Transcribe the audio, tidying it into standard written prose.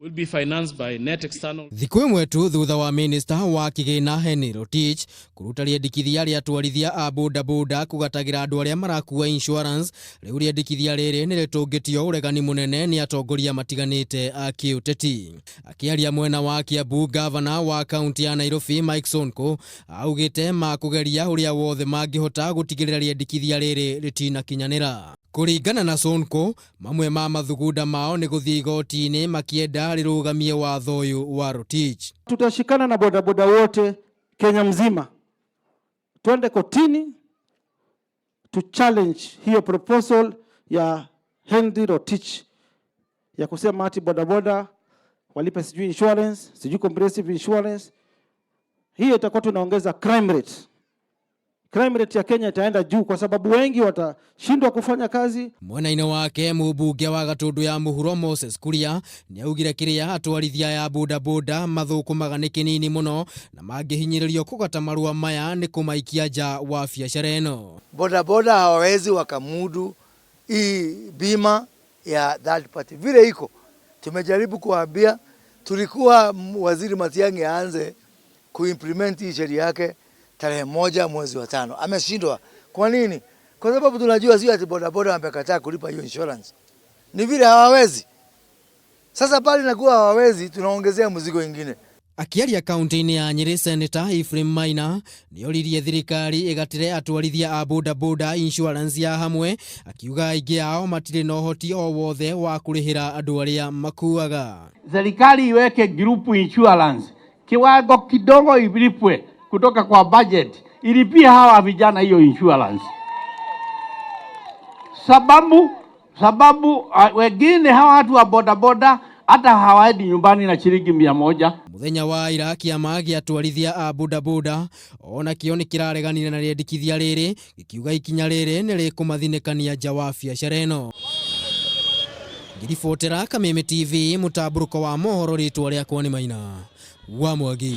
will be financed by net external. Thikũ ĩmwe tu thutha wa minister wa kigina Henry Rotich kuruta rĩendekithia rĩa atwarithia a bodaboda kũgatagira andũ arĩa marakua insurance, rĩu rĩendekithia rĩrĩ nĩ rĩtũngĩtio ũregani mũnene nĩ atongoria matiganĩte a kĩũteti. Akĩaria mwena wa Kiambu, governor wa kaunti ya Nairobi Mike Sonko augĩte makũgeria ũrĩa wothe mangĩhota gũtigĩrĩra rĩendekithia rĩrĩ rĩtinakinyanĩra. Kũringana na Sonko, mamwe ma mathugunda mao nĩ gũthiĩ igoti-inĩ makĩenda rĩrũgamie watho ũyũ wa Rotich. Tutashikana na bodaboda wote Kenya mzima, twende kotini to challenge hiyo proposal ya Henry Rotich ya kusema ati bodaboda walipe sijui insurance, sijui comprehensive insurance. Hiyo itakuwa tunaongeza crime rate. Crime rate ya Kenya itaenda juu kwa sababu wengi watashindwa kufanya kazi. Mwena-inĩ wake mũmbunge wa Gatundu ya Mũhuro Moses Kuria nĩ augire kĩrĩa atwarithia ya bodaboda mathũkũmaga nĩ kĩnini mũno na mangĩhinyĩrĩrio kũgata marũa maya nĩ kũmaikia nja wa biacara ĩno. Bodaboda hawawezi wakamudu hii bima ya third party. Vile iko tumejaribu kuambia, tulikuwa waziri Matiang'i aanze kuimplement hii sheria yake tarehe 1 mwezi wa 5. Ameshindwa. Kwa nini? Kwa sababu tunajua sio ati bodaboda wamekataa kulipa hiyo insurance. Ni vile hawawezi. Sasa pale inakuwa hawawezi, tunaongezea mzigo mwingine. Akiaria kaunti-inĩ ya Nyeri, Senator Ephraim Maina nĩ oririe thirikari ĩgatĩre atwarithia a bodaboda insurance ya hamwe, akiuga aingĩ ao matirĩ na ũhoti o wothe wa kũrĩhĩra andũ arĩa makuaga. Serikali iweke group insurance, kiwango kidogo ilipwe kutoka kwa budget ilipie hawa vijana hiyo insurance. Sababu wengine hawa watu wa bodaboda hata hawaendi nyumbani na shilingi 100. Muthenya wa ira kĩama gĩa atwarithia a bodaboda ona kĩo nĩ kĩrareganire na rĩendekithia rĩrĩ, gĩkiuga ikinya rĩrĩ nĩ rĩkũmathinĩkania nja wa biacara ĩno. Ngĩribotera Kameme TV, mũtambũrũko wa mohoro, rĩtwa rĩakwa nĩ Maina wa Mwangi.